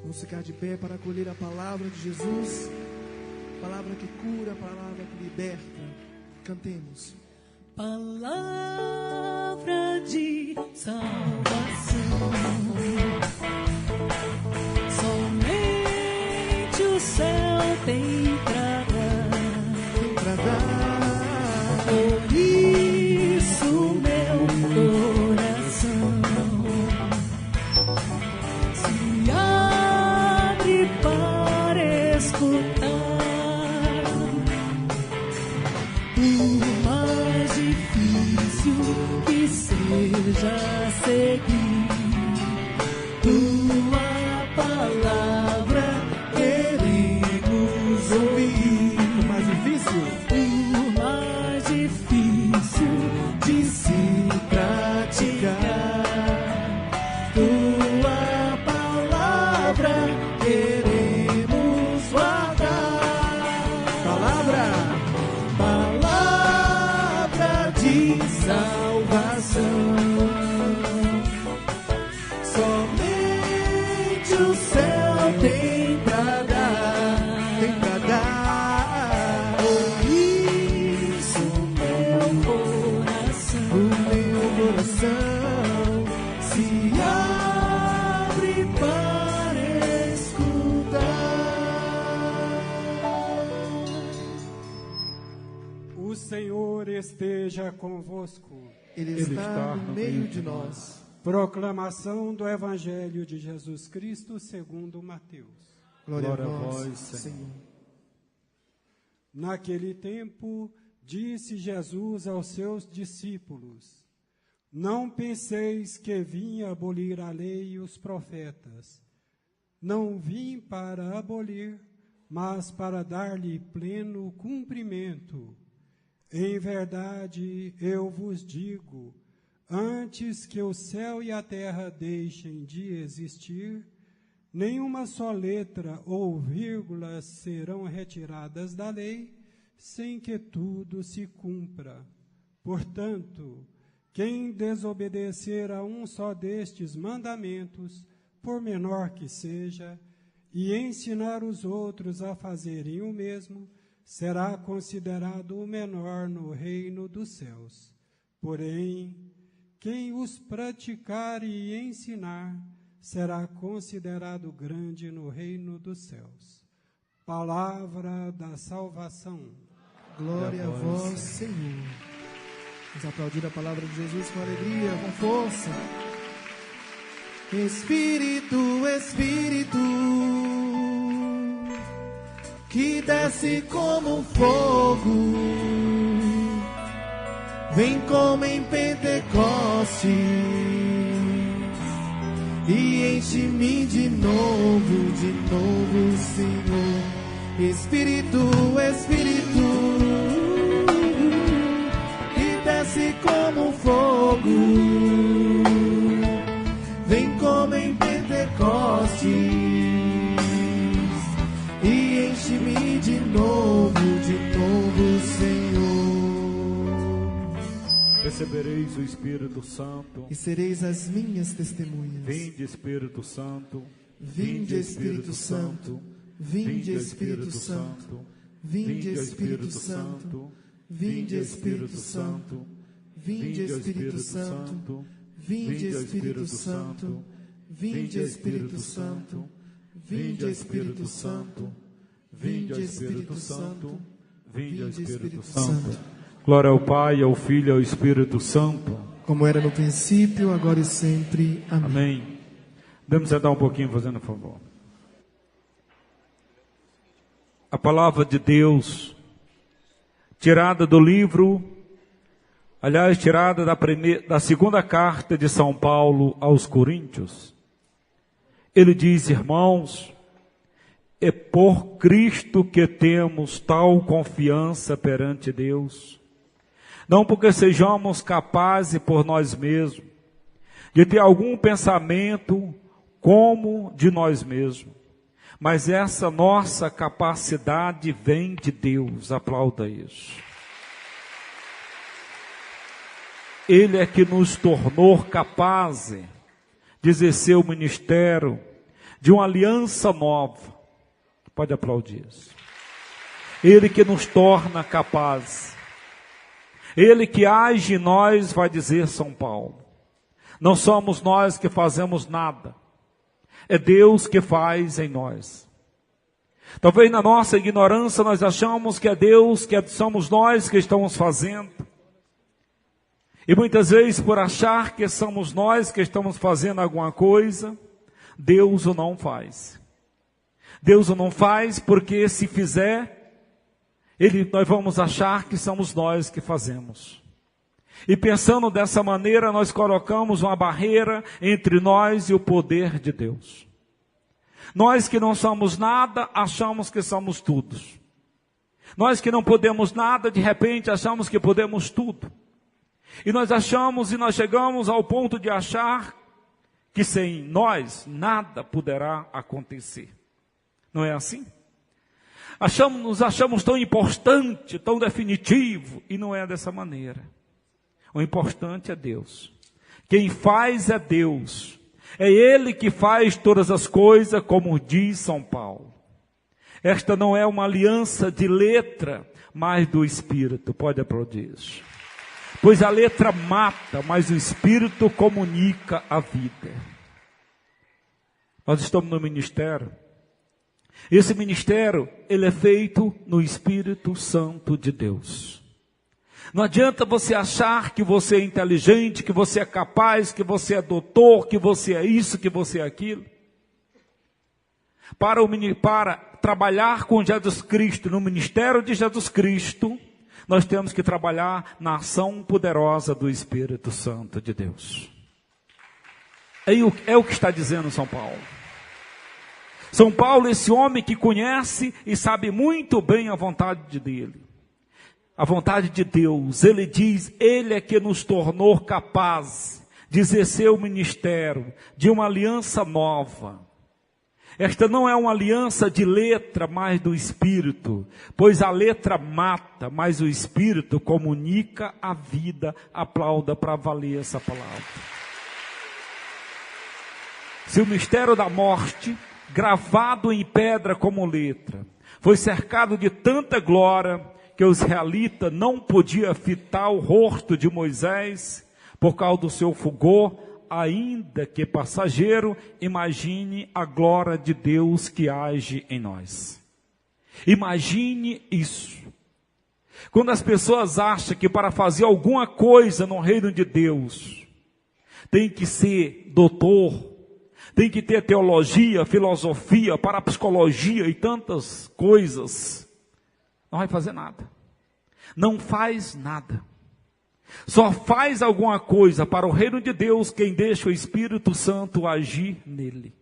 Vamos ficar de pé para acolher a palavra de Jesus, palavra que cura, palavra que liberta. Cantemos. Palavra de salvação, somente o céu tem pra dar. Por isso meu coração se abre para escutar. Por mais difícil que seja seguir tua palavra, queremos ouvir. Por mais difícil de se praticar tua palavra, queremos guardar. Palavra de salvação, somente o céu tem pra dar. Por isso meu coração se abre para escutar. O Senhor esteja convosco. Ele está no meio de nós. Proclamação do Evangelho de Jesus Cristo segundo Mateus. Glória a vós, Senhor. Naquele tempo, disse Jesus aos seus discípulos: Não penseis que vim abolir a lei e os profetas. Não vim para abolir, mas para dar-lhe pleno cumprimento. Em verdade, eu vos digo, antes que o céu e a terra deixem de existir, nenhuma só letra ou vírgula serão retiradas da lei, sem que tudo se cumpra. Portanto, quem desobedecer a um só destes mandamentos, por menor que seja, e ensinar os outros a fazerem o mesmo, será considerado o menor no reino dos céus. Porém, quem os praticar e ensinar, será considerado grande no reino dos céus. Palavra da salvação. Glória a vós, Senhor. Vamos aplaudir a palavra de Jesus com alegria, com força. Espírito, Espírito, que desce como fogo, vem como em Pentecostes e enche-me de novo, Senhor. Espírito, Espírito, que desce como fogo, vem como em Pentecostes e enche-me de novo, Senhor. Recebereis o Espírito Santo E sereis as minhas testemunhas. Vinde, Espírito Santo. Vinde, Espírito Santo. Vinde, Espírito Santo. Vinde, Espírito Santo. Vinde, Espírito Santo. Vinde, Espírito Santo. Vinde, Espírito Santo. Vinde, Espírito Santo. Vinde, Espírito Santo. Vinde, Espírito Santo. Vinde, Espírito Santo. Glória ao Pai, ao Filho e ao Espírito Santo. Como era no princípio, agora e sempre. Amém. Amém. Vamos sentar um pouquinho, fazendo favor. A palavra de Deus, tirada do livro, aliás, tirada da segunda carta de São Paulo aos Coríntios. Ele diz: irmãos, é por Cristo que temos tal confiança perante Deus, não porque sejamos capazes por nós mesmos de ter algum pensamento como de nós mesmos, mas essa nossa capacidade vem de Deus. Aplauda isso. Ele é que nos tornou capazes de exercer o ministério, de uma aliança nova. Pode aplaudir isso. Ele que nos torna capazes. Ele que age em nós, vai dizer São Paulo. Não somos nós que fazemos nada. É Deus que faz em nós. Talvez na nossa ignorância nós achamos que é Deus, que somos nós que estamos fazendo. E muitas vezes por achar que somos nós que estamos fazendo alguma coisa, Deus o não faz. Deus o não faz porque se fizer, nós vamos achar que somos nós que fazemos. E pensando dessa maneira, nós colocamos uma barreira entre nós e o poder de Deus. Nós que não somos nada, achamos que somos tudo. Nós que não podemos nada, de repente achamos que podemos tudo. E nós achamos e nós chegamos ao ponto de achar que sem nós nada poderá acontecer. Não é assim? Nos achamos tão importante, tão definitivo, e não é dessa maneira. O importante é Deus. Quem faz é Deus. É Ele que faz todas as coisas, como diz São Paulo. Esta não é uma aliança de letra, mas do Espírito. Pode aplaudir isso. Pois a letra mata, mas o Espírito comunica a vida. Nós estamos no ministério. Esse ministério, ele é feito no Espírito Santo de Deus. Não adianta você achar que você é inteligente, que você é capaz, que você é doutor, que você é isso, que você é aquilo. Para trabalhar com Jesus Cristo, no ministério de Jesus Cristo, nós temos que trabalhar na ação poderosa do Espírito Santo de Deus. É o que está dizendo São Paulo. São Paulo, esse homem que conhece e sabe muito bem a vontade dele. A vontade de Deus, ele diz, ele é que nos tornou capazes de exercer o ministério de uma aliança nova. Esta não é uma aliança de letra, mas do Espírito, pois a letra mata, mas o Espírito comunica a vida. Aplauda para valer essa palavra. Se o mistério da morte, gravado em pedra como letra, foi cercado de tanta glória, que os israelitas não podiam fitar o rosto de Moisés por causa do seu fulgor, ainda que passageiro, imagine a glória de Deus que age em nós. Imagine isso. Quando as pessoas acham que para fazer alguma coisa no reino de Deus, tem que ser doutor, tem que ter teologia, filosofia, parapsicologia e tantas coisas, não vai fazer nada. Não faz nada. Só faz alguma coisa para o reino de Deus quem deixa o Espírito Santo agir nele.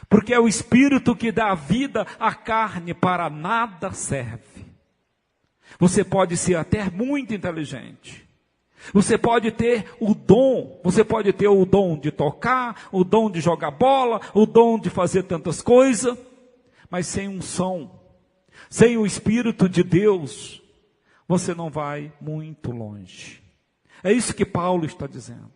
Porque é o Espírito que dá vida à carne, para nada serve. Você pode ser até muito inteligente. Você pode ter o dom de tocar, o dom de jogar bola, o dom de fazer tantas coisas, mas sem unção, sem o Espírito de Deus, você não vai muito longe. É isso que Paulo está dizendo.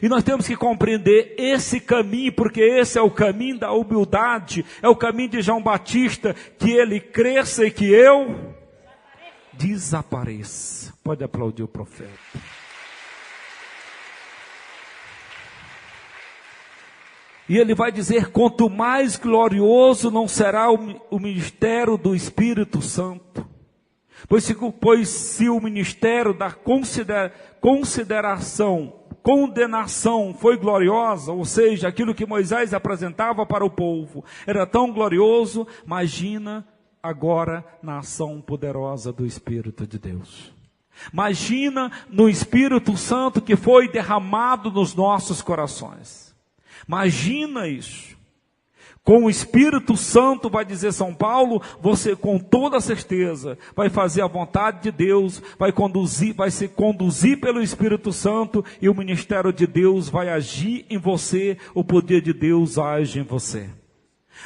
E nós temos que compreender esse caminho, porque esse é o caminho da humildade, é o caminho de João Batista, que ele cresça e que eu desapareça. Pode aplaudir o profeta. E ele vai dizer, quanto mais glorioso não será o ministério do Espírito Santo. Pois se o ministério da condenação foi gloriosa, ou seja, aquilo que Moisés apresentava para o povo era tão glorioso, imagina agora na ação poderosa do Espírito de Deus. Imagina no Espírito Santo que foi derramado nos nossos corações. Imagina isso. Com o Espírito Santo, vai dizer São Paulo, você com toda certeza vai fazer a vontade de Deus, vai se conduzir pelo Espírito Santo, e o ministério de Deus vai agir em você, o poder de Deus age em você.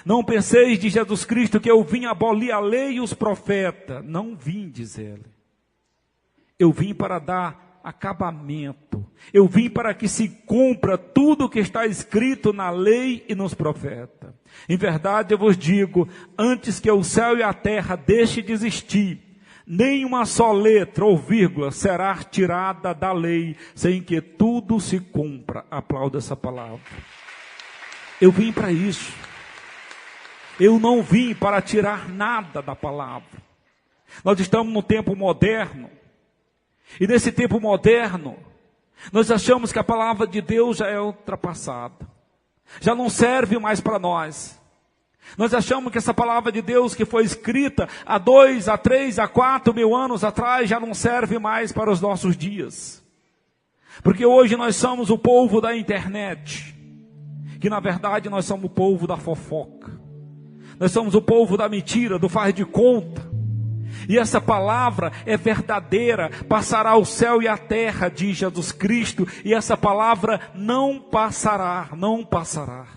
Não penseis de Jesus Cristo que eu vim abolir a lei e os profetas. Não vim, diz ele. Eu vim para dar acabamento. Eu vim para que se cumpra tudo o que está escrito na lei e nos profetas. Em verdade eu vos digo, antes que o céu e a terra deixem de existir, nem uma só letra ou vírgula será tirada da lei, sem que tudo se cumpra. Aplauda essa palavra. Eu vim para isso. Eu não vim para tirar nada da palavra. Nós estamos no tempo moderno. E nesse tempo moderno, nós achamos que a palavra de Deus já é ultrapassada. Já não serve mais para nós. Nós achamos que essa palavra de Deus que foi escrita há 2, há 3, há 4 mil anos atrás já não serve mais para os nossos dias. Porque hoje nós somos o povo da internet. Que na verdade nós somos o povo da fofoca. Nós somos o povo da mentira, do faz de conta. E essa palavra é verdadeira, passará o céu e a terra, diz Jesus Cristo, e essa palavra não passará, não passará.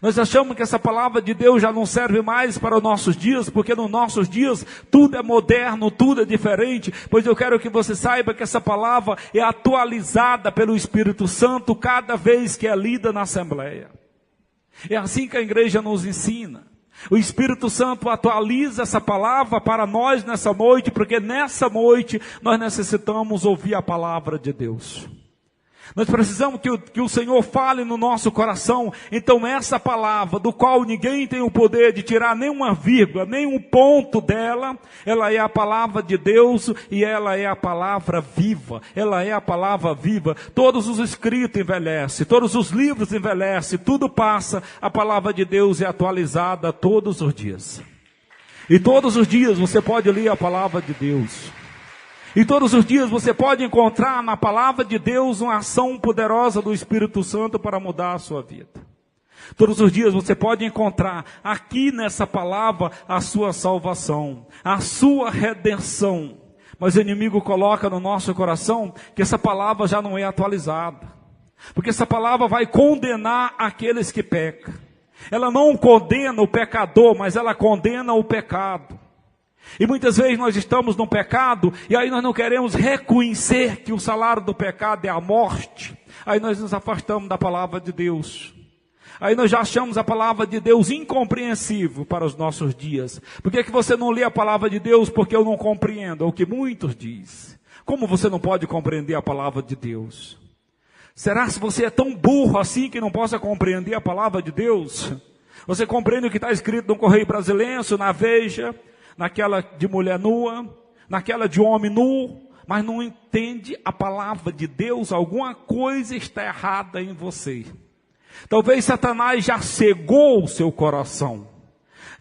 Nós achamos que essa palavra de Deus já não serve mais para os nossos dias, porque nos nossos dias tudo é moderno, tudo é diferente, pois eu quero que você saiba que essa palavra é atualizada pelo Espírito Santo cada vez que é lida na Assembleia. É assim que a igreja nos ensina. O Espírito Santo atualiza essa palavra para nós nessa noite, porque nessa noite nós necessitamos ouvir a palavra de Deus. Nós precisamos que o Senhor fale no nosso coração. Então essa palavra, do qual ninguém tem o poder de tirar nenhuma vírgula, nenhum ponto dela, ela é a palavra de Deus e ela é a palavra viva. Ela é a palavra viva. Todos os escritos envelhecem, todos os livros envelhecem, tudo passa. A palavra de Deus é atualizada todos os dias. E todos os dias você pode ler a palavra de Deus. E todos os dias você pode encontrar na palavra de Deus uma ação poderosa do Espírito Santo para mudar a sua vida. Todos os dias você pode encontrar aqui nessa palavra a sua salvação, a sua redenção. Mas o inimigo coloca no nosso coração que essa palavra já não é atualizada. Porque essa palavra vai condenar aqueles que pecam. Ela não condena o pecador, mas ela condena o pecado. E muitas vezes nós estamos no pecado, e aí nós não queremos reconhecer que o salário do pecado é a morte. Aí nós nos afastamos da palavra de Deus. Aí nós já achamos a palavra de Deus incompreensível para os nossos dias. Por que você não lê a palavra de Deus? Porque eu não compreendo, é o que muitos dizem. Como você não pode compreender a palavra de Deus? Será que você é tão burro assim que não possa compreender a palavra de Deus? Você compreende o que está escrito no Correio Brasilense, na Veja, naquela de mulher nua, naquela de homem nu, mas não entende a palavra de Deus? Alguma coisa está errada em você. Talvez Satanás já cegou o seu coração,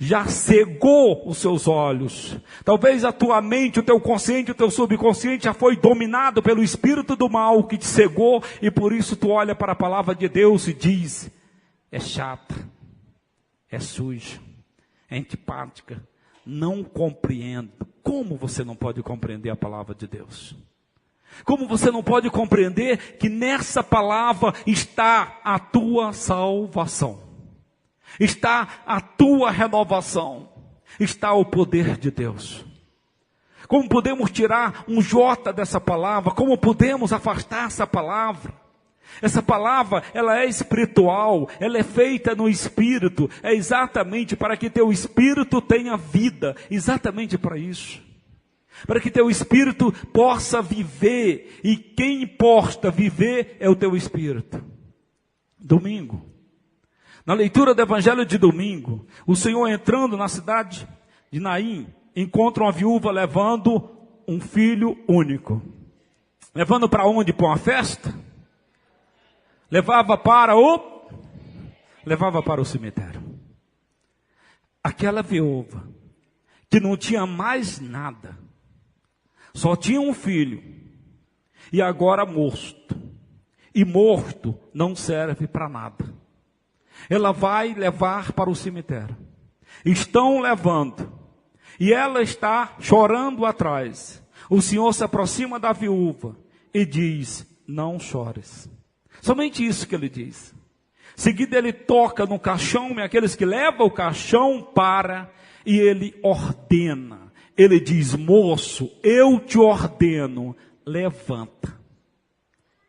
já cegou os seus olhos. Talvez a tua mente, o teu consciente, o teu subconsciente já foi dominado pelo espírito do mal que te cegou, e por isso tu olha para a palavra de Deus e diz: é chata, é suja, é antipática. Não compreendo. Como você não pode compreender a palavra de Deus? Como você não pode compreender que nessa palavra está a tua salvação, está a tua renovação, está o poder de Deus? Como podemos tirar um J dessa palavra? Como podemos afastar essa palavra? Essa palavra, ela é espiritual, ela é feita no Espírito, é exatamente para que teu Espírito tenha vida, exatamente para isso. Para que teu Espírito possa viver, e quem importa viver é o teu Espírito. Domingo, na leitura do Evangelho de domingo, o Senhor entrando na cidade de Naim, encontra uma viúva levando um filho único. Levando para onde? Para uma festa? Levava para o cemitério. Aquela viúva que não tinha mais nada, só tinha um filho, e agora morto. E morto não serve para nada. Ela vai levar para o cemitério. Estão levando, e ela está chorando atrás. O Senhor se aproxima da viúva e diz: não chores. Somente isso que ele diz. Seguido ele toca no caixão, e aqueles que levam o caixão para, e ele ordena. Ele diz: moço, eu te ordeno, levanta.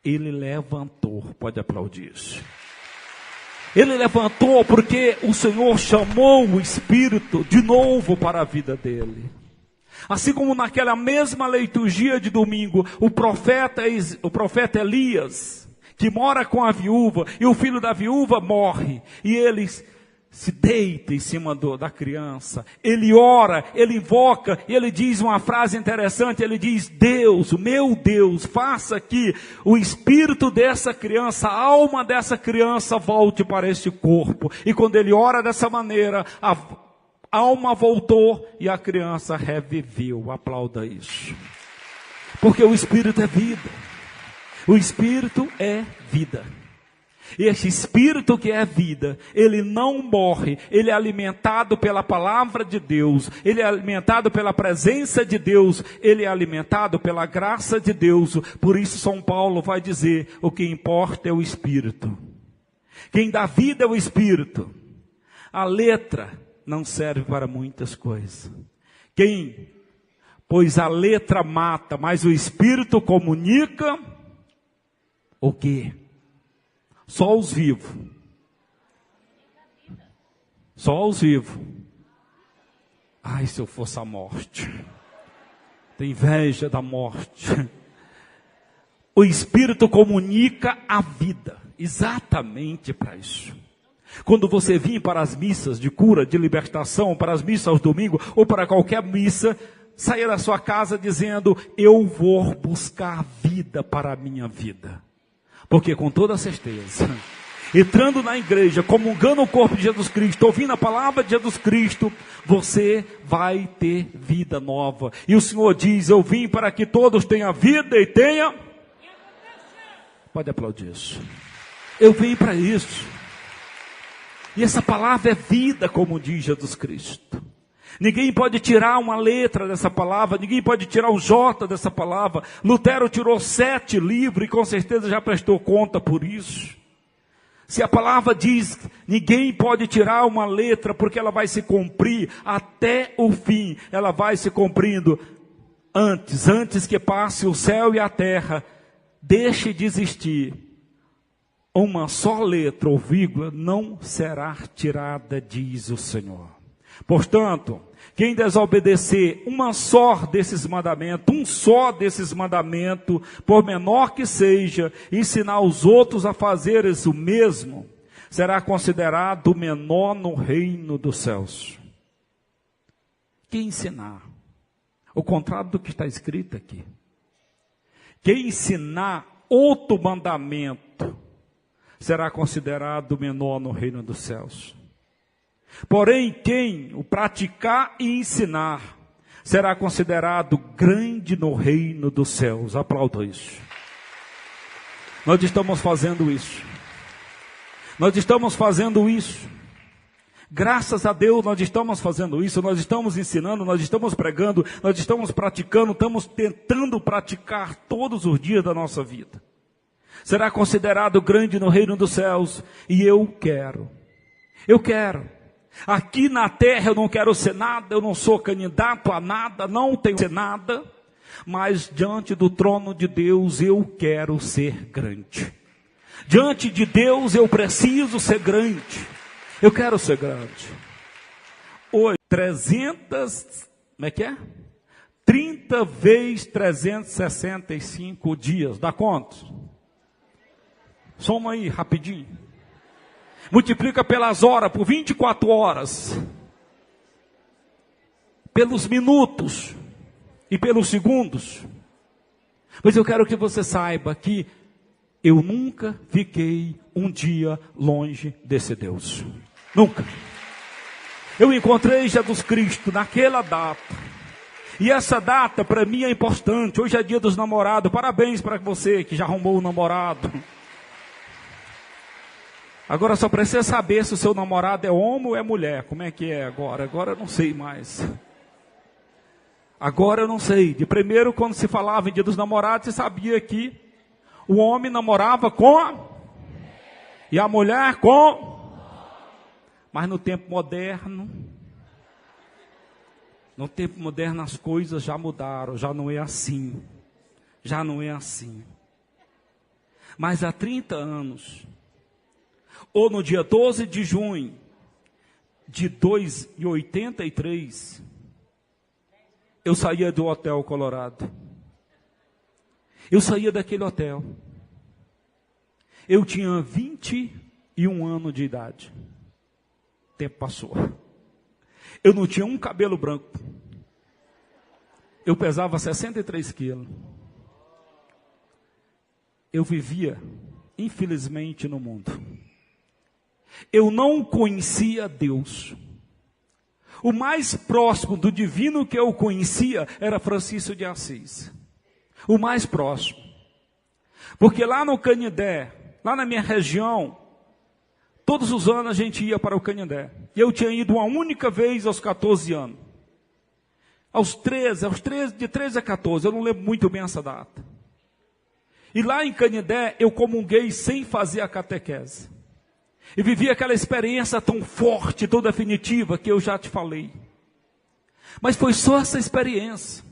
Ele levantou, pode aplaudir isso. Ele levantou porque o Senhor chamou o Espírito de novo para a vida dele. Assim como naquela mesma liturgia de domingo, o profeta Elias, que mora com a viúva, e o filho da viúva morre, e ele se deita em cima da criança, ele ora, ele invoca, e ele diz uma frase interessante, ele diz: Deus, meu Deus, faça que o espírito dessa criança, a alma dessa criança volte para este corpo. E quando ele ora dessa maneira, a alma voltou e a criança reviveu. Aplauda isso. Porque o Espírito é vida. O Espírito é vida. E esse Espírito que é vida, ele não morre, ele é alimentado pela palavra de Deus, ele é alimentado pela presença de Deus, ele é alimentado pela graça de Deus. Por isso São Paulo vai dizer: o que importa é o Espírito. Quem dá vida é o Espírito. A letra não serve para muitas coisas. Pois a letra mata, mas o Espírito comunica o quê? Só os vivos. Só os vivos. Ai, se eu fosse a morte. Tem inveja da morte. O Espírito comunica a vida. Exatamente para isso. Quando você vir para as missas de cura, de libertação, para as missas aos domingos, ou para qualquer missa, saia da sua casa dizendo: eu vou buscar vida para a minha vida. Porque com toda certeza, entrando na igreja, comungando o corpo de Jesus Cristo, ouvindo a palavra de Jesus Cristo, você vai ter vida nova. E o Senhor diz: eu vim para que todos tenham vida e tenham... Pode aplaudir isso. Eu vim para isso. E essa palavra é vida, como diz Jesus Cristo. Ninguém pode tirar uma letra dessa palavra, ninguém pode tirar um J dessa palavra. Lutero tirou 7 livros e com certeza já prestou conta por isso. Se a palavra diz, ninguém pode tirar uma letra, porque ela vai se cumprir até o fim. Ela vai se cumprindo antes que passe o céu e a terra. Deixe de existir. Uma só letra ou vírgula não será tirada, diz o Senhor. Portanto, quem desobedecer um só desses mandamentos, por menor que seja, ensinar os outros a fazerem o mesmo, será considerado menor no reino dos céus. Quem ensinar, o contrário do que está escrito aqui. Quem ensinar outro mandamento, será considerado menor no reino dos céus. Porém, quem o praticar e ensinar, será considerado grande no reino dos céus. Aplauda isso. Nós estamos fazendo isso. Nós estamos fazendo isso. Graças a Deus nós estamos fazendo isso. Nós estamos ensinando, nós estamos pregando, nós estamos praticando, estamos tentando praticar todos os dias da nossa vida. Será considerado grande no reino dos céus. E eu quero. Aqui na terra eu não quero ser nada, eu não sou candidato a nada, não tenho que ser nada, mas diante do trono de Deus eu quero ser grande. Diante de Deus eu preciso ser grande. Eu quero ser grande. Hoje, 30 vezes 365 dias, dá quanto? Soma aí, rapidinho. Multiplica pelas horas, por 24 horas. Pelos minutos. E pelos segundos. Mas eu quero que você saiba que eu nunca fiquei um dia longe desse Deus. Nunca. Eu encontrei Jesus Cristo naquela data. E essa data para mim é importante. Hoje é dia dos namorados. Parabéns para você que já arrumou um namorado. Agora só precisa saber se o seu namorado é homem ou é mulher. Como é que é agora? Agora eu não sei mais. Agora eu não sei. De primeiro, quando se falava em dia dos namorados, você sabia que o homem namorava com e a mulher com. Mas no tempo moderno as coisas já mudaram, já não é assim. já não é assim. Mas há 30 anos, ou no dia 12 de junho de 1983, eu saía do Hotel Colorado. Eu saía daquele hotel. Eu tinha 21 anos de idade. O tempo passou. Eu não tinha um cabelo branco. Eu pesava 63 quilos. Eu vivia, infelizmente, no mundo. Eu não conhecia Deus. O mais próximo do divino que eu conhecia era Francisco de Assis. O mais próximo. Porque lá no Canindé, lá na minha região, todos os anos a gente ia para o Canindé. E eu tinha ido uma única vez aos 14 anos. De 13 a 14, eu não lembro muito bem essa data. E lá em Canindé, eu comunguei sem fazer a catequese. E vivi aquela experiência tão forte, tão definitiva, que eu já te falei. Mas foi só essa experiência.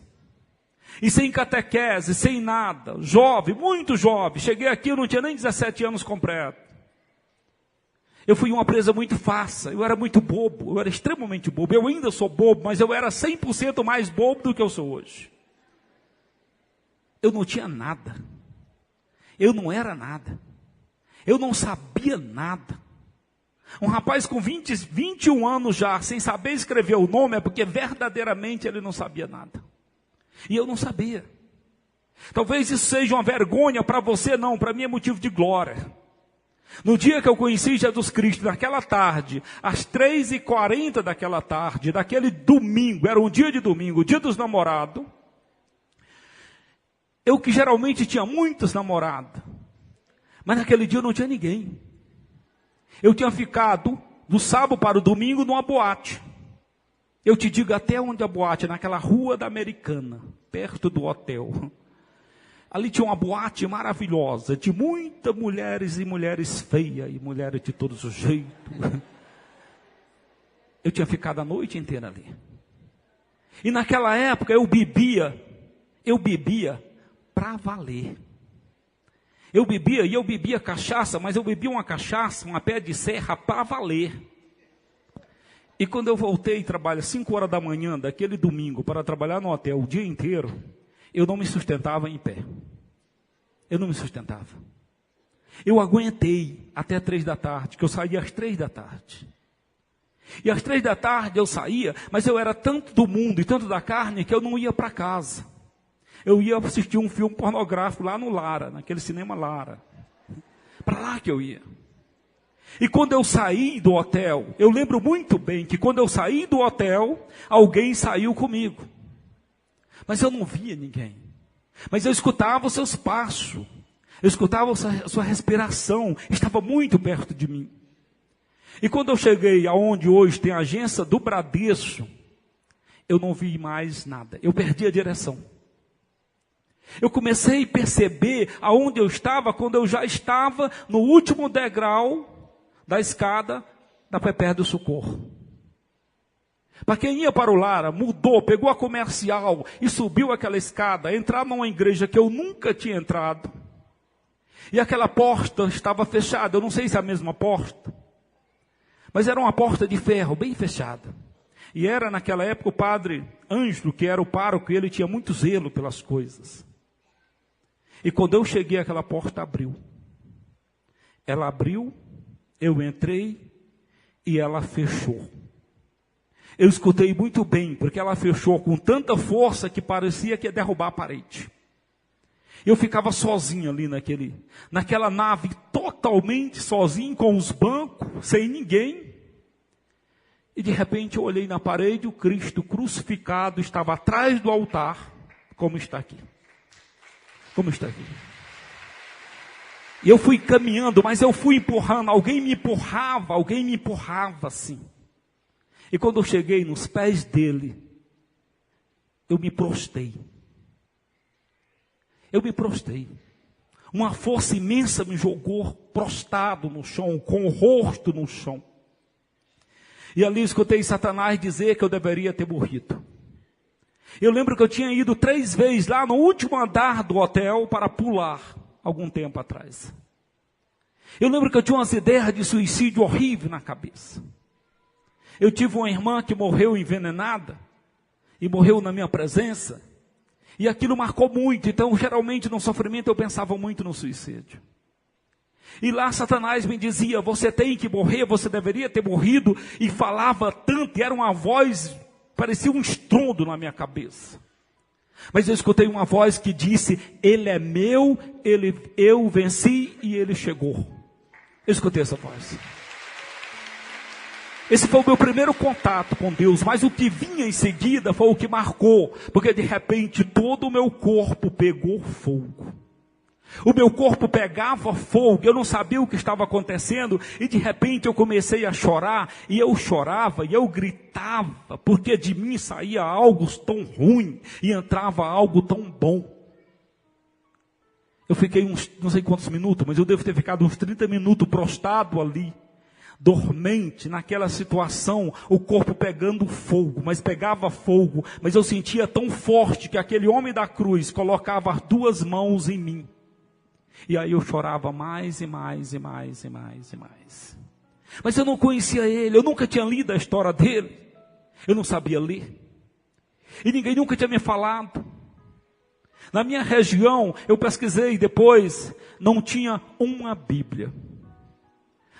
E sem catequese, sem nada, jovem, muito jovem. Cheguei aqui, eu não tinha nem 17 anos completo. Eu fui uma presa muito fácil, eu era muito bobo, eu era extremamente bobo. Eu ainda sou bobo, mas eu era 100% mais bobo do que eu sou hoje. Eu não tinha nada. Eu não era nada. Eu não sabia nada. Um rapaz com 21 anos já, sem saber escrever o nome, é porque verdadeiramente ele não sabia nada. E eu não sabia. Talvez isso seja uma vergonha para você, não, para mim é motivo de glória. No dia que eu conheci Jesus Cristo, naquela tarde, às 3h40 daquela tarde, daquele domingo, era um dia de domingo, o dia dos namorados, eu que geralmente tinha muitos namorados, mas naquele dia eu não tinha ninguém. Eu tinha ficado do sábado para o domingo numa boate. Eu te digo até onde a boate, naquela rua da Americana, perto do hotel. Ali tinha uma boate maravilhosa, de muitas mulheres e mulheres feias, e mulheres de todos os jeitos. Eu tinha ficado a noite inteira ali. E naquela época eu bebia para valer. Eu bebia cachaça, mas eu bebia uma cachaça, uma pé de serra para valer. E quando eu voltei trabalhar 5 horas da manhã, daquele domingo, para trabalhar no hotel o dia inteiro, eu não me sustentava em pé. Eu não me sustentava. Eu aguentei até 3 da tarde, que eu saía às 3 da tarde. E às 3 da tarde eu saía, mas eu era tanto do mundo e tanto da carne, que eu não ia para casa. Eu ia assistir um filme pornográfico lá no Lara, naquele cinema Lara. Para lá que eu ia. E quando eu saí do hotel, eu lembro muito bem que quando eu saí do hotel, alguém saiu comigo. Mas eu não via ninguém. Mas eu escutava os seus passos. Eu escutava a sua respiração. Estava muito perto de mim. E quando eu cheguei aonde hoje tem a agência do Bradesco, eu não vi mais nada. Eu perdi a direção. Eu comecei a perceber aonde eu estava quando eu já estava no último degrau da escada da Pepé do Socorro. Para quem ia para o Lara, mudou, pegou a comercial e subiu aquela escada, entrar numa igreja que eu nunca tinha entrado. E aquela porta estava fechada, eu não sei se é a mesma porta, mas era uma porta de ferro, bem fechada. E era naquela época o padre Ângelo, que era o pároco, e ele tinha muito zelo pelas coisas. E quando eu cheguei, aquela porta abriu. Ela abriu, eu entrei e ela fechou. Eu escutei muito bem, porque ela fechou com tanta força que parecia que ia derrubar a parede. Eu ficava sozinho ali naquela nave, totalmente sozinho, com os bancos, sem ninguém. E de repente eu olhei na parede, o Cristo crucificado estava atrás do altar, como está aqui. Como está aqui. E eu fui caminhando, mas eu fui empurrando, alguém me empurrava assim. E quando eu cheguei nos pés dele, eu me prostei. Uma força imensa me jogou prostrado no chão, com o rosto no chão. E ali escutei Satanás dizer que eu deveria ter morrido. Eu lembro que eu tinha ido 3 vezes lá no último andar do hotel para pular, algum tempo atrás. Eu lembro que eu tinha umas ideias de suicídio horrível na cabeça. Eu tive uma irmã que morreu envenenada, e morreu na minha presença, e aquilo marcou muito. Então geralmente no sofrimento eu pensava muito no suicídio. E lá Satanás me dizia, você tem que morrer, você deveria ter morrido, e falava tanto, e era uma voz, parecia um estrondo na minha cabeça. Mas eu escutei uma voz que disse, ele é meu, eu venci e ele chegou. Eu escutei essa voz. Esse foi o meu primeiro contato com Deus, mas o que vinha em seguida foi o que marcou, porque de repente todo o meu corpo pegou fogo. O meu corpo pegava fogo, eu não sabia o que estava acontecendo, e de repente eu comecei a chorar, e eu chorava, e eu gritava, porque de mim saía algo tão ruim, e entrava algo tão bom. Eu fiquei uns, não sei quantos minutos, mas eu devo ter ficado uns 30 minutos prostrado ali, dormente, naquela situação, o corpo pegando fogo, mas pegava fogo, mas eu sentia tão forte, que aquele homem da cruz colocava as 2 mãos em mim. E aí eu chorava mais e mais e mais e mais e mais. Mas eu não conhecia ele, eu nunca tinha lido a história dele. Eu não sabia ler. E ninguém nunca tinha me falado. Na minha região, eu pesquisei depois, não tinha uma Bíblia.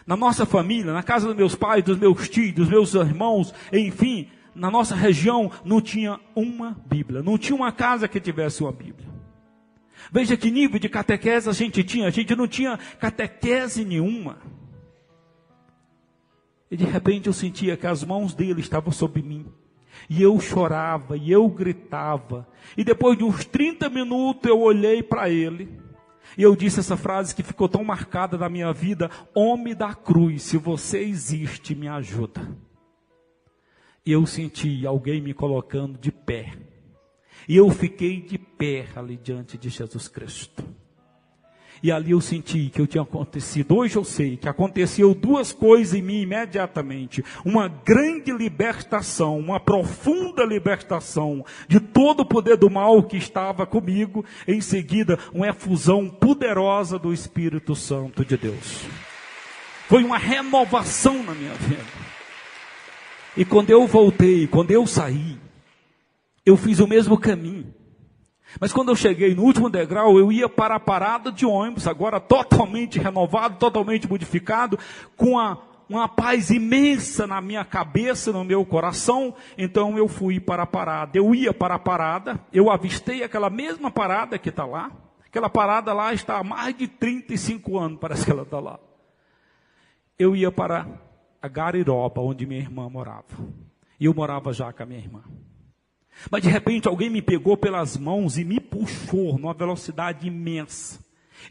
Na nossa família, na casa dos meus pais, dos meus tios, dos meus irmãos, enfim, na nossa região não tinha uma Bíblia. Não tinha uma casa que tivesse uma Bíblia. Veja que nível de catequese a gente tinha. A gente não tinha catequese nenhuma. E de repente eu sentia que as mãos dele estavam sobre mim. E eu chorava, e eu gritava. E depois de uns 30 minutos eu olhei para ele. E eu disse essa frase que ficou tão marcada na minha vida. Homem da cruz, se você existe, me ajuda. E eu senti alguém me colocando de pé. E eu fiquei de pé ali diante de Jesus Cristo. E ali eu senti que eu tinha acontecido. Hoje eu sei que aconteceu 2 coisas em mim imediatamente. Uma grande libertação, uma profunda libertação de todo o poder do mal que estava comigo. Em seguida, uma efusão poderosa do Espírito Santo de Deus. Foi uma renovação na minha vida. E quando eu voltei, quando eu saí, eu fiz o mesmo caminho. Mas quando eu cheguei no último degrau, eu ia para a parada de ônibus, agora totalmente renovado, totalmente modificado, com uma paz imensa na minha cabeça, no meu coração. Então eu fui para a parada. Eu ia para a parada, eu avistei aquela mesma parada que está lá. Aquela parada lá está há mais de 35 anos, parece que ela está lá. Eu ia para a Gariroba, onde minha irmã morava. E eu morava já com a minha irmã. Mas de repente alguém me pegou pelas mãos e me puxou numa velocidade imensa.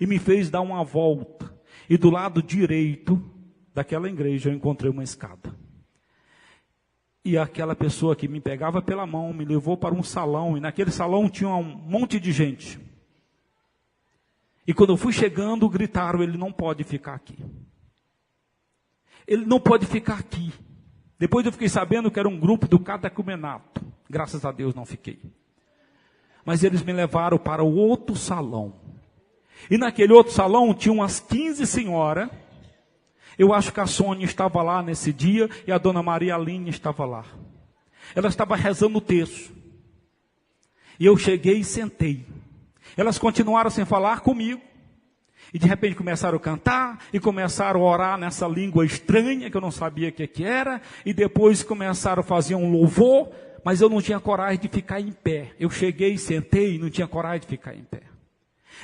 E me fez dar uma volta. E do lado direito daquela igreja eu encontrei uma escada. E aquela pessoa que me pegava pela mão me levou para um salão. E naquele salão tinha um monte de gente. E quando eu fui chegando, gritaram, ele não pode ficar aqui. Ele não pode ficar aqui. Depois eu fiquei sabendo que era um grupo do catecumenato. Graças a Deus não fiquei. Mas eles me levaram para o outro salão. E naquele outro salão tinha umas 15 senhoras. Eu acho que a Sônia estava lá nesse dia e a dona Maria Aline estava lá. Ela estava rezando o texto. E eu cheguei e sentei. Elas continuaram sem falar comigo. E de repente começaram a cantar e começaram a orar nessa língua estranha que eu não sabia o que era. E depois começaram a fazer um louvor. Mas eu não tinha coragem de ficar em pé. Eu cheguei, sentei e não tinha coragem de ficar em pé.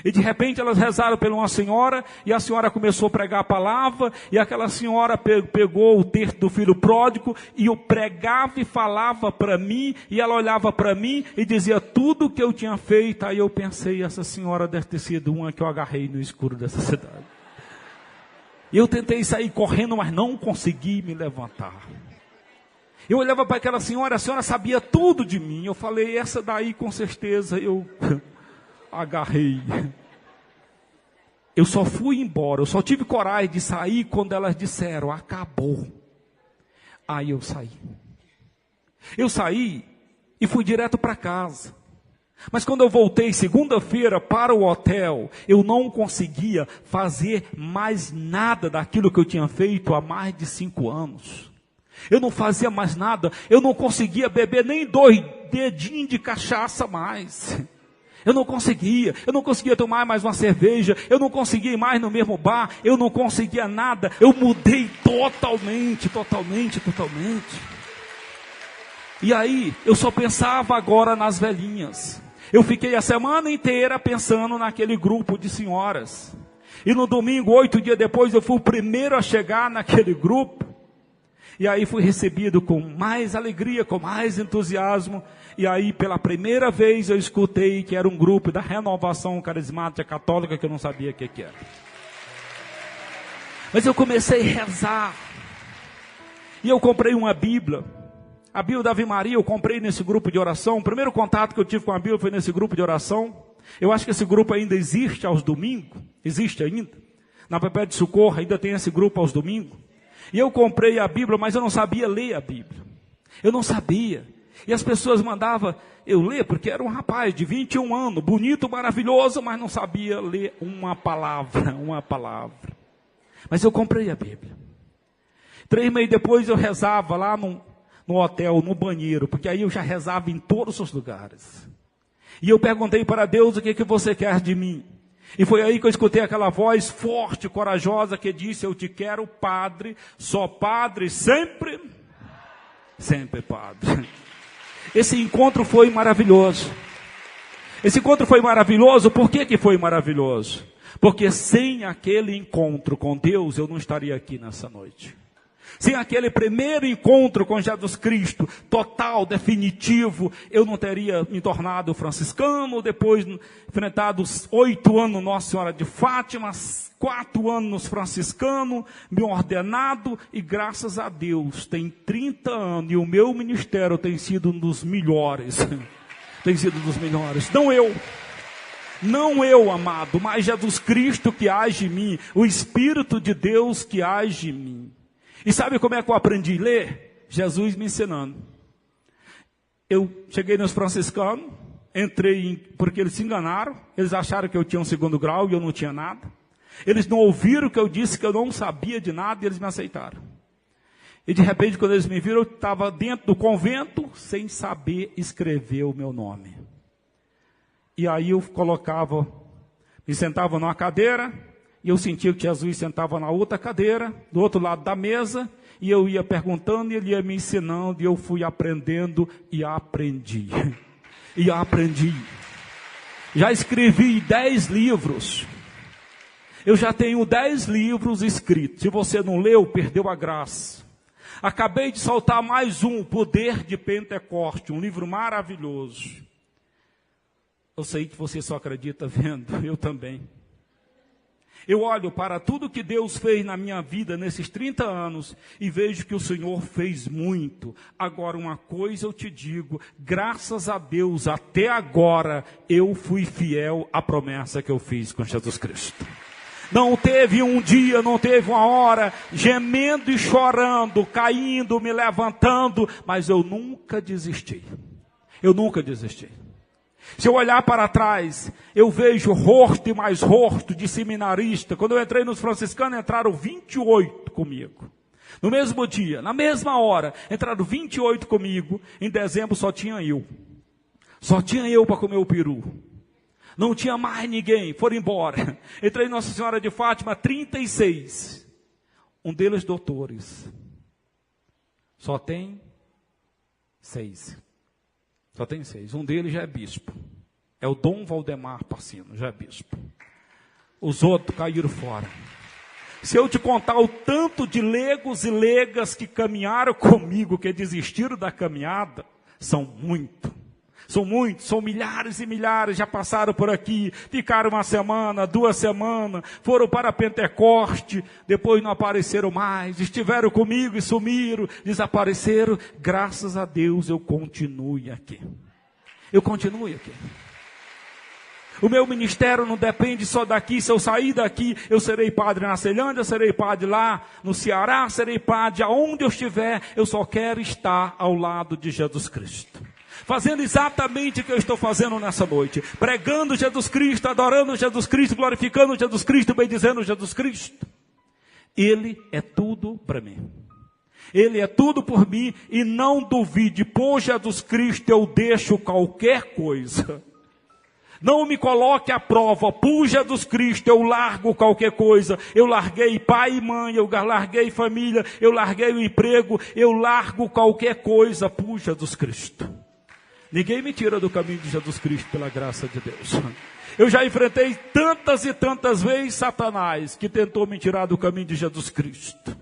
E de repente elas rezaram por uma senhora, e a senhora começou a pregar a palavra, e aquela senhora pegou o texto do filho pródigo, e eu pregava e falava para mim, e ela olhava para mim e dizia tudo o que eu tinha feito. Aí eu pensei, essa senhora deve ter sido uma que eu agarrei no escuro dessa cidade. E eu tentei sair correndo, mas não consegui me levantar. Eu olhava para aquela senhora, a senhora sabia tudo de mim. Eu falei, essa daí com certeza eu agarrei. Eu só fui embora, eu só tive coragem de sair quando elas disseram, acabou. Aí eu saí. Eu saí e fui direto para casa. Mas quando eu voltei segunda-feira para o hotel, eu não conseguia fazer mais nada daquilo que eu tinha feito há mais de 5 anos. Eu não fazia mais nada, eu não conseguia beber nem 2 dedinhos de cachaça mais. Eu não conseguia tomar mais uma cerveja, eu não conseguia ir mais no mesmo bar, eu não conseguia nada, eu mudei totalmente. E aí, eu só pensava agora nas velhinhas. Eu fiquei a semana inteira pensando naquele grupo de senhoras. E no domingo, 8 dias depois, eu fui o primeiro a chegar naquele grupo. E aí fui recebido com mais alegria, com mais entusiasmo. E aí, pela primeira vez, eu escutei que era um grupo da Renovação Carismática Católica, que eu não sabia o que era. Mas eu comecei a rezar. E eu comprei uma Bíblia. A Bíblia da Ave Maria eu comprei nesse grupo de oração. O primeiro contato que eu tive com a Bíblia foi nesse grupo de oração. Eu acho que esse grupo ainda existe aos domingos. Existe ainda. Na Perpétua de Socorro ainda tem esse grupo aos domingos. E eu comprei a Bíblia, mas eu não sabia ler a Bíblia. Eu não sabia. E as pessoas mandavam eu ler, porque era um rapaz de 21 anos, bonito, maravilhoso, mas não sabia ler uma palavra. Mas eu comprei a Bíblia. 3 meses depois eu rezava lá no hotel, no banheiro, porque aí eu já rezava em todos os lugares. E eu perguntei para Deus, o que você quer de mim? E foi aí que eu escutei aquela voz forte, corajosa, que disse, eu te quero padre, só padre, sempre padre. Esse encontro foi maravilhoso. Por que foi maravilhoso? Porque sem aquele encontro com Deus, eu não estaria aqui nessa noite. Sem aquele primeiro encontro com Jesus Cristo, total, definitivo, eu não teria me tornado franciscano, depois enfrentado 8 anos Nossa Senhora de Fátima, 4 anos franciscano, me ordenado, e graças a Deus, tem 30 anos, e o meu ministério tem sido um dos melhores. Não eu, amado, mas Jesus Cristo que age em mim, o Espírito de Deus que age em mim. E sabe como é que eu aprendi a ler? Jesus me ensinando. Eu cheguei nos franciscanos, porque eles se enganaram, eles acharam que eu tinha um 2º grau e eu não tinha nada. Eles não ouviram que eu disse que eu não sabia de nada e eles me aceitaram. E de repente, quando eles me viram, eu estava dentro do convento, sem saber escrever o meu nome. E aí eu me sentava numa cadeira, e eu sentia que Jesus sentava na outra cadeira, do outro lado da mesa, e eu ia perguntando, e ele ia me ensinando, e eu fui aprendendo, e aprendi. Já escrevi 10 livros. Eu já tenho 10 livros escritos. Se você não leu, perdeu a graça. Acabei de soltar mais um, Poder de Pentecoste, um livro maravilhoso. Eu sei que você só acredita vendo, eu também. Eu olho para tudo que Deus fez na minha vida nesses 30 anos e vejo que o Senhor fez muito. Agora, uma coisa eu te digo, graças a Deus, até agora, eu fui fiel à promessa que eu fiz com Jesus Cristo. Não teve um dia, não teve uma hora, gemendo e chorando, caindo, me levantando, mas eu nunca desisti. Se eu olhar para trás, eu vejo rosto e mais rosto de seminarista. Quando eu entrei nos franciscanos, entraram 28 comigo. No mesmo dia, na mesma hora, entraram 28 comigo. Em dezembro só tinha eu. Só tinha eu para comer o peru. Não tinha mais ninguém, foram embora. Entrei em Nossa Senhora de Fátima, 36. Um deles doutores. Só tem 6. Só tem 6. Um deles já é bispo. É o Dom Valdemar Passino, já é bispo. Os outros caíram fora. Se eu te contar o tanto de leigos e leigas que caminharam comigo, que desistiram da caminhada, são muitos, são milhares e milhares, já passaram por aqui, ficaram 1 semana, 2 semanas, foram para Pentecoste, depois não apareceram mais, estiveram comigo e sumiram, desapareceram. Graças a Deus eu continuo aqui. O meu ministério não depende só daqui. Se eu sair daqui, eu serei padre na Ceilândia, serei padre lá no Ceará, serei padre aonde eu estiver. Eu só quero estar ao lado de Jesus Cristo. fazendo exatamente o que eu estou fazendo nessa noite, pregando Jesus Cristo, adorando Jesus Cristo, glorificando Jesus Cristo, bendizendo Jesus Cristo. Ele é tudo para mim. Ele é tudo por mim, e não duvide, por Jesus Cristo eu deixo qualquer coisa. Não me coloque à prova, por Jesus Cristo eu largo qualquer coisa. Eu larguei pai e mãe, eu larguei família, eu larguei o emprego, eu largo qualquer coisa por Jesus Cristo. Ninguém me tira do caminho de Jesus Cristo pela graça de Deus. Eu já enfrentei tantas e tantas vezes Satanás, que tentou me tirar do caminho de Jesus Cristo.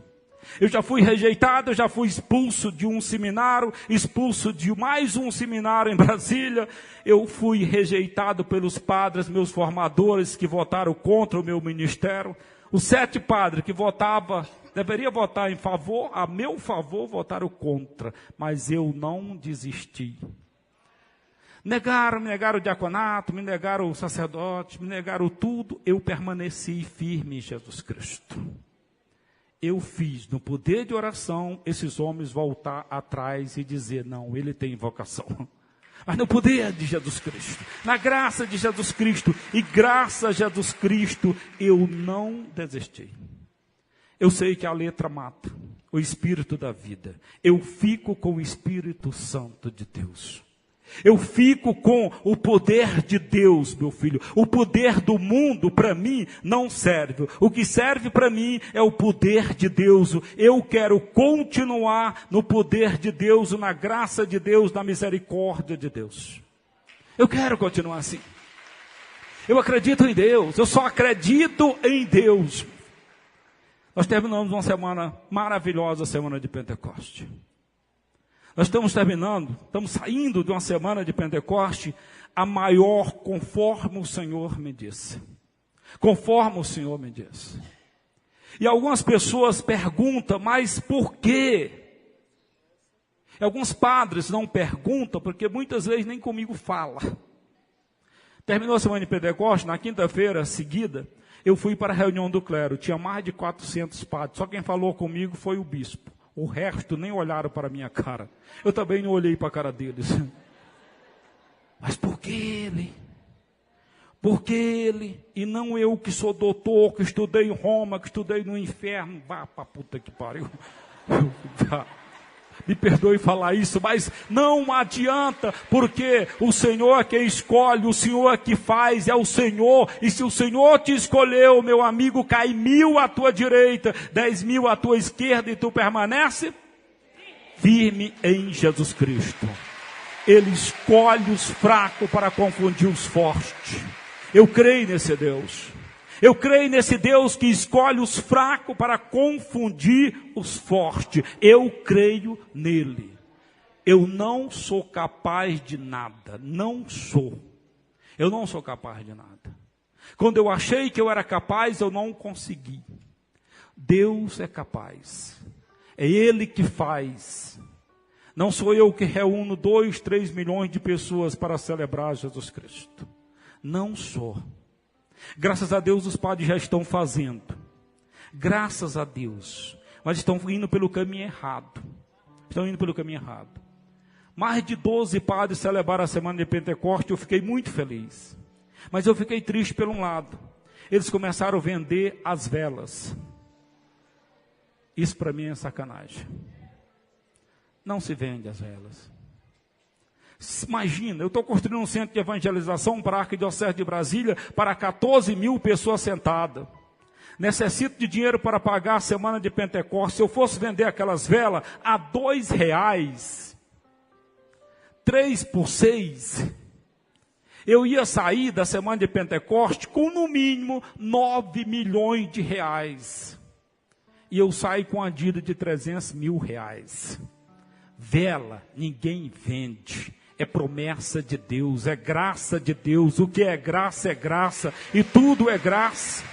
Eu já fui rejeitado, eu já fui expulso de um seminário, expulso de mais um seminário em Brasília. Eu fui rejeitado pelos padres, meus formadores, que votaram contra o meu ministério. Os 7 padres que deveria votar em favor, a meu favor, votaram contra. Mas eu não desisti. Me negaram o diaconato, me negaram o sacerdote, me negaram tudo. Eu permaneci firme em Jesus Cristo. Eu fiz, no poder de oração, esses homens voltar atrás e dizer, não, ele tem vocação. Mas no poder de Jesus Cristo, na graça de Jesus Cristo, e graças a Jesus Cristo, eu não desisti. Eu sei que a letra mata, o Espírito da vida. Eu fico com o Espírito Santo de Deus. Eu fico com o poder de Deus, meu filho. O poder do mundo para mim não serve. O que serve para mim é o poder de Deus. Eu quero continuar no poder de Deus, na graça de Deus, na misericórdia de Deus. Eu quero continuar assim. Eu acredito em Deus. Eu só acredito em Deus. Nós terminamos uma semana maravilhosa, a semana de Pentecoste. Nós estamos saindo de uma semana de Pentecoste, a maior, conforme o Senhor me disse. Conforme o Senhor me disse. E algumas pessoas perguntam, mas por quê? E alguns padres não perguntam, porque muitas vezes nem comigo fala. Terminou a semana de Pentecoste, na quinta-feira seguida, eu fui para a reunião do clero. Tinha mais de 400 padres, só quem falou comigo foi o bispo. O resto nem olharam para a minha cara. Eu também não olhei para a cara deles. Mas por que ele? Por que ele? E não eu que sou doutor, que estudei em Roma, que estudei no inferno. Vá pra puta que pariu. Me perdoe falar isso, mas não adianta, porque o Senhor é quem escolhe, o Senhor é que faz, é o Senhor. E se o Senhor te escolheu, meu amigo, cai 1000 à tua direita, 10.000 à tua esquerda, e tu permanece firme em Jesus Cristo. Ele escolhe os fracos para confundir os fortes. Eu creio nesse Deus. Eu creio nesse Deus que escolhe os fracos para confundir os fortes. Eu creio nele. Eu não sou capaz de nada. Não sou. Eu não sou capaz de nada. Quando eu achei que eu era capaz, eu não consegui. Deus é capaz. É Ele que faz. Não sou eu que reúno 2, 3 milhões de pessoas para celebrar Jesus Cristo. Não sou. Graças a Deus os padres já estão fazendo. Graças a Deus. Mas estão indo pelo caminho errado. Estão indo pelo caminho errado. Mais de 12 padres celebraram a semana de Pentecostes. Eu fiquei muito feliz. Mas eu fiquei triste por um lado. Eles começaram a vender as velas. Isso para mim é sacanagem. Não se vende as velas. Imagina, eu estou construindo um centro de evangelização para a Arquidiocese de Brasília para 14.000 pessoas sentadas. Necessito de dinheiro para pagar a semana de Pentecostes. Se eu fosse vender aquelas velas a R$2, 3 por 6, eu ia sair da semana de Pentecostes com no mínimo 9 milhões de reais. E eu saio com a dívida de 300 mil reais. Vela, ninguém vende. É promessa de Deus, é graça de Deus. O que é graça, e tudo é graça,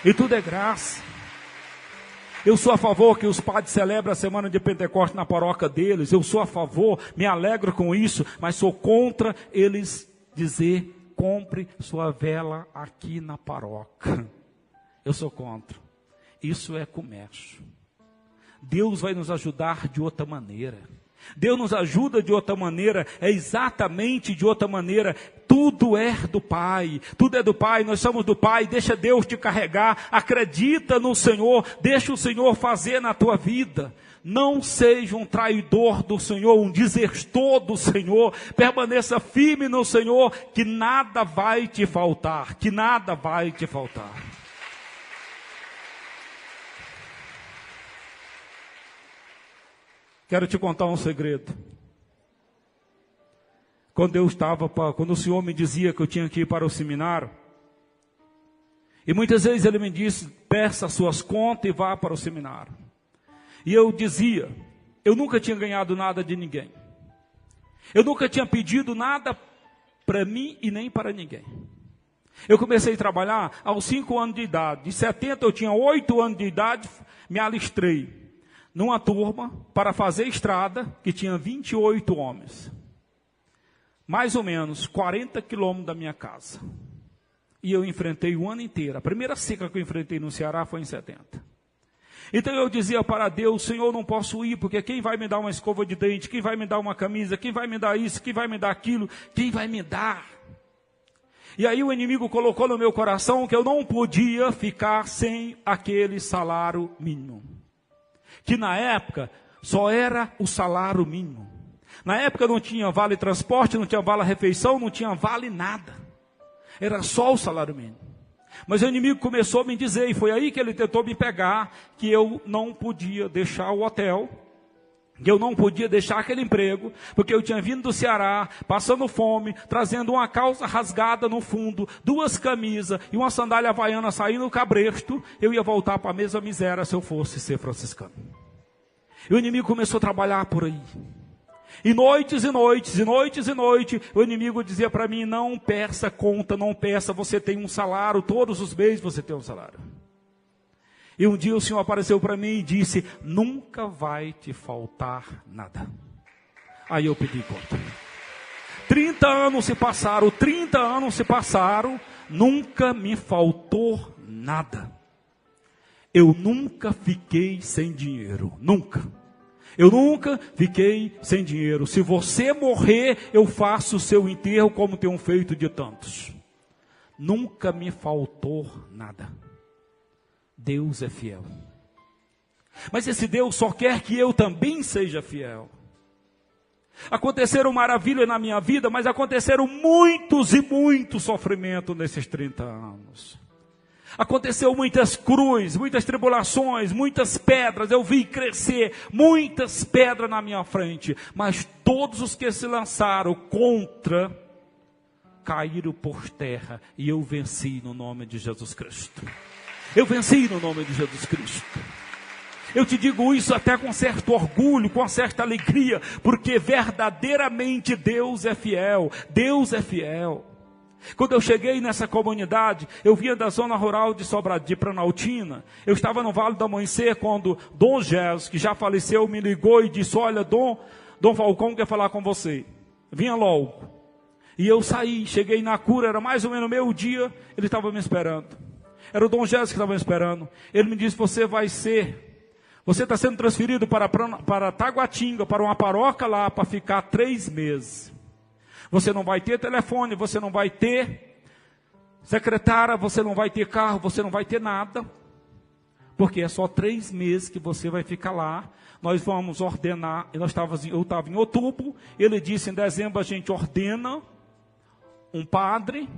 e tudo é graça. Eu sou a favor que os padres celebrem a semana de Pentecostes na paróquia deles. Eu sou a favor, me alegro com isso, mas sou contra eles dizer, compre sua vela aqui na paróquia. Eu sou contra. Isso é comércio. Deus vai nos ajudar de outra maneira. Deus nos ajuda de outra maneira, é exatamente de outra maneira. Tudo é do Pai, tudo é do Pai, nós somos do Pai. Deixa Deus te carregar, acredita no Senhor, deixa o Senhor fazer na tua vida. Não seja um traidor do Senhor, um desertor do Senhor. Permaneça firme no Senhor, que nada vai te faltar, que nada vai te faltar. Quero te contar um segredo. Quando o Senhor me dizia que eu tinha que ir para o seminário, e muitas vezes Ele me disse, peça as suas contas e vá para o seminário. E eu dizia, eu nunca tinha ganhado nada de ninguém. Eu nunca tinha pedido nada para mim e nem para ninguém. Eu comecei a trabalhar aos 5 anos de idade. De 70 eu tinha 8 anos de idade, me alistrei numa turma para fazer estrada que tinha 28 homens. Mais ou menos 40 quilômetros da minha casa. E eu enfrentei o ano inteiro. A primeira seca que eu enfrentei no Ceará foi em 70. Então eu dizia para Deus, Senhor, não posso ir, porque quem vai me dar uma escova de dente, quem vai me dar uma camisa, quem vai me dar isso, quem vai me dar aquilo, quem vai me dar? E aí o inimigo colocou no meu coração que eu não podia ficar sem aquele salário mínimo. Que na época só era o salário mínimo. Na época não tinha vale transporte, não tinha vale refeição, não tinha vale nada. Era só o salário mínimo. Mas o inimigo começou a me dizer, e foi aí que ele tentou me pegar, que eu não podia deixar o hotel, que eu não podia deixar aquele emprego, porque eu tinha vindo do Ceará, passando fome, trazendo uma calça rasgada no fundo, 2 camisas e uma sandália havaiana saindo no cabresto, eu ia voltar para a mesma miséria se eu fosse ser franciscano. E o inimigo começou a trabalhar por aí. E noites e noites, e noites e noites, o inimigo dizia para mim, não peça conta, não peça, você tem um salário, todos os meses você tem um salário. E um dia o Senhor apareceu para mim e disse, nunca vai te faltar nada. Aí eu pedi conta. 30 anos se passaram, nunca me faltou nada. Eu nunca fiquei sem dinheiro, nunca. Eu nunca fiquei sem dinheiro. Se você morrer, eu faço o seu enterro como tenho feito de tantos. Nunca me faltou nada. Deus é fiel. Mas esse Deus só quer que eu também seja fiel. Aconteceram maravilhas na minha vida, mas aconteceram muitos e muitos sofrimentos nesses 30 anos. Aconteceu muitas cruzes, muitas tribulações, muitas pedras. Eu vi crescer muitas pedras na minha frente. Mas todos os que se lançaram contra, caíram por terra. E eu venci no nome de Jesus Cristo. Eu venci no nome de Jesus Cristo. Eu te digo isso até com certo orgulho, com certa alegria, porque verdadeiramente Deus é fiel. Deus é fiel. Quando eu cheguei nessa comunidade, eu vinha da zona rural de Planaltina. Eu estava no Vale do Amanhecer quando Dom Jesus, que já faleceu, me ligou e disse, olha, Dom Falcão quer falar com você. Vinha logo. E eu saí, cheguei na cura, era mais ou menos meio-dia, ele estava me esperando. Era o Dom Jesus que estava me esperando. Ele me disse, você está sendo transferido para Taguatinga, para uma paróquia lá, para ficar 3 meses. Você não vai ter telefone, você não vai ter secretária, você não vai ter carro, você não vai ter nada. Porque é só 3 meses que você vai ficar lá. Nós vamos ordenar, eu estava em outubro, ele disse, em dezembro a gente ordena um padre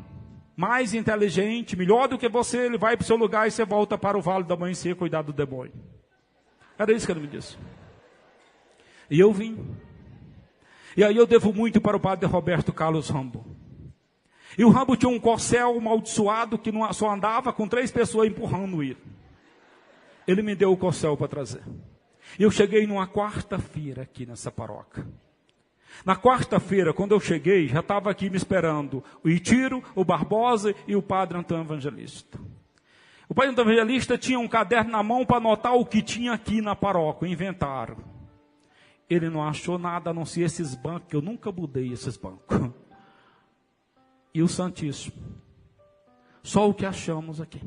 mais inteligente, melhor do que você, ele vai para o seu lugar e você volta para o Vale do Amanhecer cuidar do demônio. Era isso que ele me disse. E eu vim. E aí eu devo muito para o padre Roberto Carlos Rambo. E o Rambo tinha um corcel amaldiçoado que só andava com 3 pessoas empurrando ele. Ele me deu o corcel para trazer. E eu cheguei numa quarta-feira aqui nessa paróquia. Na quarta-feira, quando eu cheguei, já estava aqui me esperando o Itiro, o Barbosa e o padre Antônio Evangelista. O padre Antônio Evangelista tinha um caderno na mão para anotar o que tinha aqui na paróquia, o inventário. Ele não achou nada a não ser esses bancos, que eu nunca mudei esses bancos. E o Santíssimo. Só o que achamos aqui.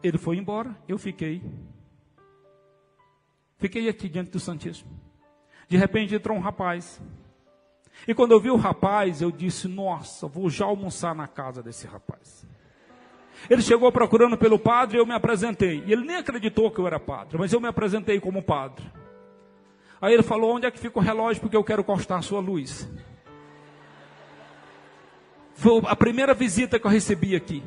Ele foi embora, eu fiquei. Fiquei aqui diante do Santíssimo. De repente entrou um rapaz. E quando eu vi o rapaz, eu disse, nossa, vou já almoçar na casa desse rapaz. Ele chegou procurando pelo padre e eu me apresentei. E ele nem acreditou que eu era padre, mas eu me apresentei como padre. Aí ele falou, onde é que fica o relógio, porque eu quero cortar a sua luz. Foi a primeira visita que eu recebi aqui.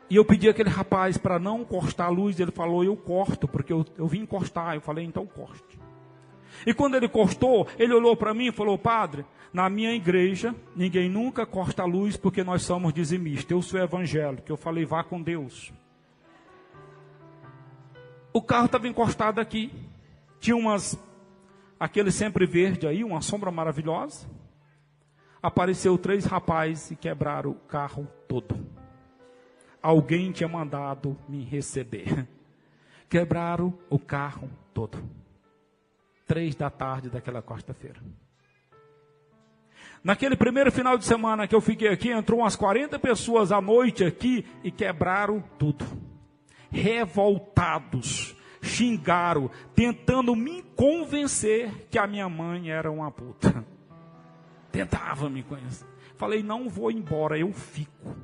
E eu pedi àquele rapaz para não cortar a luz. Ele falou, eu corto, porque eu vim encostar. Eu falei, então corte. E quando ele cortou, ele olhou para mim e falou, padre, na minha igreja, ninguém nunca corta a luz porque nós somos dizimistas. Eu sou evangélico. Eu falei, vá com Deus. O carro estava encostado aqui. Tinha aquele sempre verde aí, uma sombra maravilhosa. Apareceu 3 rapazes e quebraram o carro todo. Alguém tinha mandado me receber. Quebraram o carro todo. 3 da tarde daquela quarta-feira. Naquele primeiro final de semana que eu fiquei aqui, entrou umas 40 pessoas à noite aqui e quebraram tudo. Revoltados, xingaram, tentando me convencer que a minha mãe era uma puta. Tentava me conhecer. Falei, não vou embora, eu fico.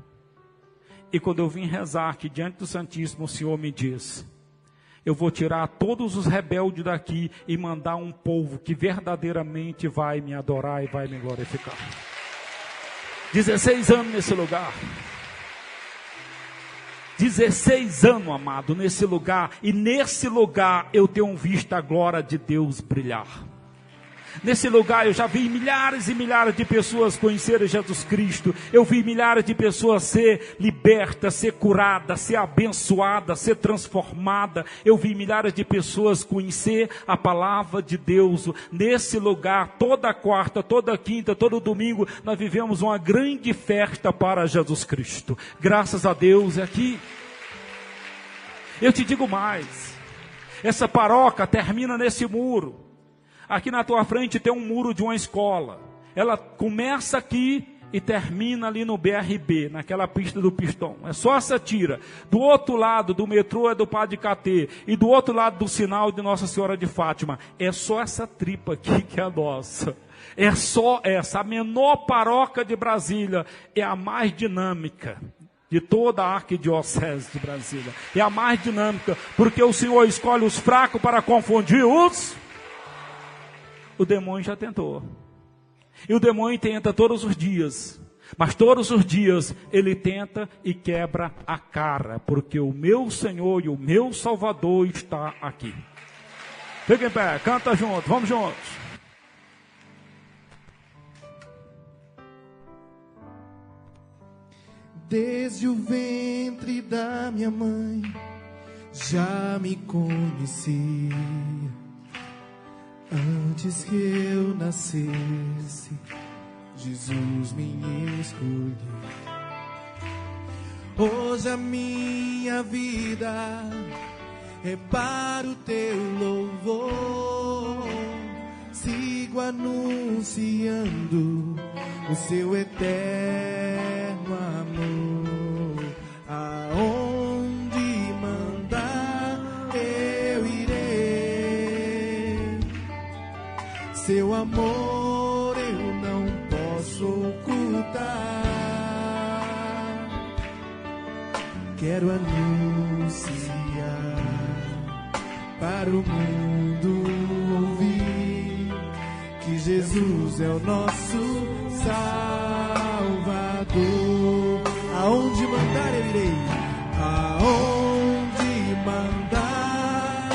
E quando eu vim rezar aqui diante do Santíssimo, o Senhor me disse, eu vou tirar todos os rebeldes daqui e mandar um povo que verdadeiramente vai me adorar e vai me glorificar. 16 anos nesse lugar. 16 anos, amado, nesse lugar. E nesse lugar eu tenho visto a glória de Deus brilhar. Nesse lugar eu já vi milhares e milhares de pessoas conhecerem Jesus Cristo. Eu vi milhares de pessoas ser libertas, ser curadas, ser abençoadas, ser transformadas. Eu vi milhares de pessoas conhecer a palavra de Deus. Nesse lugar, toda quarta, toda quinta, todo domingo, nós vivemos uma grande festa para Jesus Cristo. Graças a Deus é aqui. Eu te digo mais. Essa paróquia termina nesse muro. Aqui na tua frente tem um muro de uma escola. Ela começa aqui e termina ali no BRB, naquela pista do Pistão. É só essa tira. Do outro lado do metrô é do Padre Catê. E do outro lado do sinal de Nossa Senhora de Fátima. É só essa tripa aqui que é a nossa. É só essa. A menor paróquia de Brasília é a mais dinâmica de toda a arquidiocese de Brasília. É a mais dinâmica, porque o Senhor escolhe os fracos para confundir os... O demônio já tentou. E o demônio tenta todos os dias. Mas todos os dias ele tenta e quebra a cara. Porque o meu Senhor e o meu Salvador está aqui. Fica em pé, canta junto, vamos juntos. Desde o ventre da minha mãe já me conhecia. Antes que eu nascesse, Jesus me escolheu. Hoje a minha vida é para o teu louvor. Sigo anunciando o seu eterno amor. Aonde mandar eu irei. Seu amor eu não posso ocultar. Quero anunciar para o mundo ouvir que Jesus é o nosso Salvador. Aonde mandar eu irei. Aonde mandar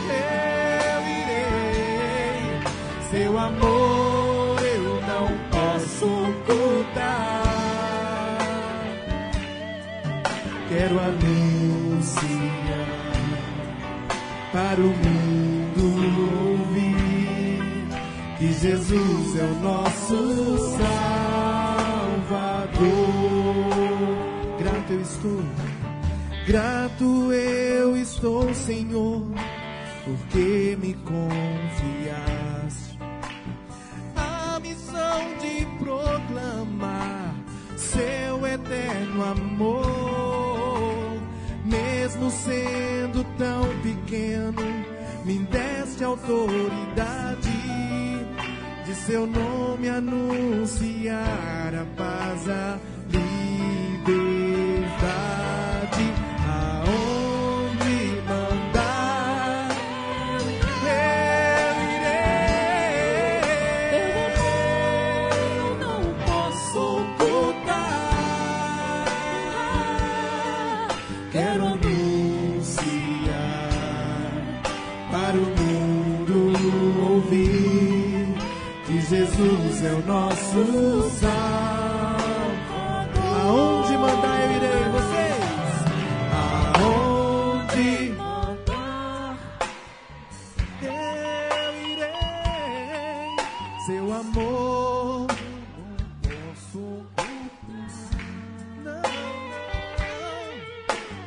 eu irei. Seu amor eu não posso ocultar. Quero anunciar para o mundo ouvir que Jesus é o nosso Salvador. Grato eu estou, Senhor, porque me confiaste a missão de proclamar seu eterno amor. Mesmo sendo tão pequeno, autoridade, de seu nome anunciar a paz, a liberdade. Aonde mandar, eu irei. Eu não posso ocultar. Quero anunciar para o mundo ouvir que Jesus é o nosso Salvador. Aonde mandar eu irei, vocês. Aonde mandar eu irei. Seu amor não posso ocultar. Não.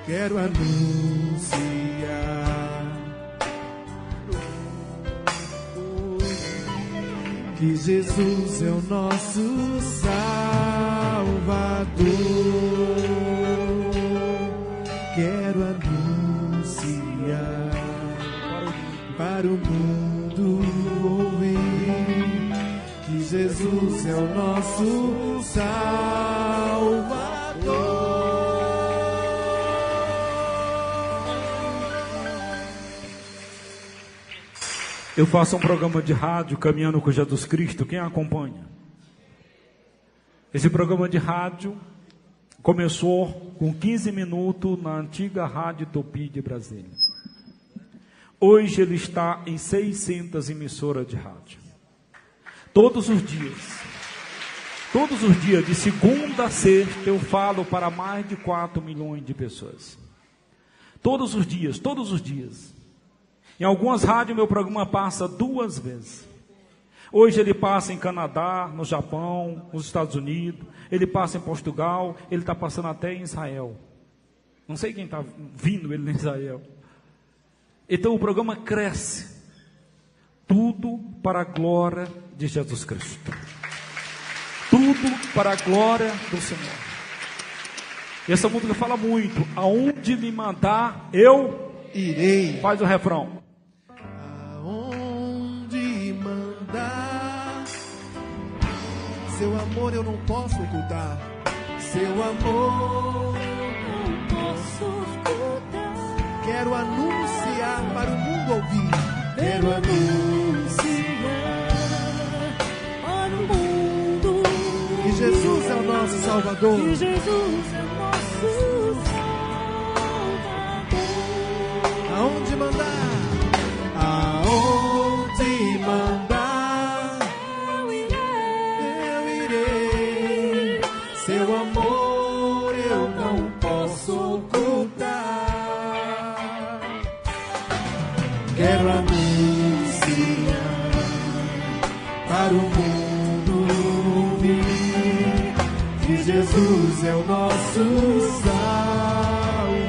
Quero anunciar que Jesus é o nosso Salvador. Quero anunciar para o mundo ouvir que Jesus é o nosso Salvador. Eu faço um programa de rádio, Caminhando com Jesus Cristo. Quem acompanha? Esse programa de rádio começou com 15 minutos na antiga Rádio Tupi de Brasília. Hoje ele está em 600 emissoras de rádio. Todos os dias, de segunda a sexta, eu falo para mais de 4 milhões de pessoas. Todos os dias. Em algumas rádios, meu programa passa 2 vezes. Hoje ele passa em Canadá, no Japão, nos Estados Unidos. Ele passa em Portugal. Ele está passando até em Israel. Não sei quem está vindo ele em Israel. Então o programa cresce. Tudo para a glória de Jesus Cristo. Tudo para a glória do Senhor. E essa música fala muito. Aonde me mandar, eu irei. Faz o refrão. Seu amor eu não posso ocultar. Seu amor eu não posso ocultar. Quero anunciar para o mundo ouvir. Quero anunciar para o mundo que Jesus é o nosso Salvador. Que Jesus é o nosso Salvador. Aonde mandar? Aonde mandar? Seu amor eu não posso ocultar. Quero anunciar para o mundo ouvir que Jesus é o nosso Salvador.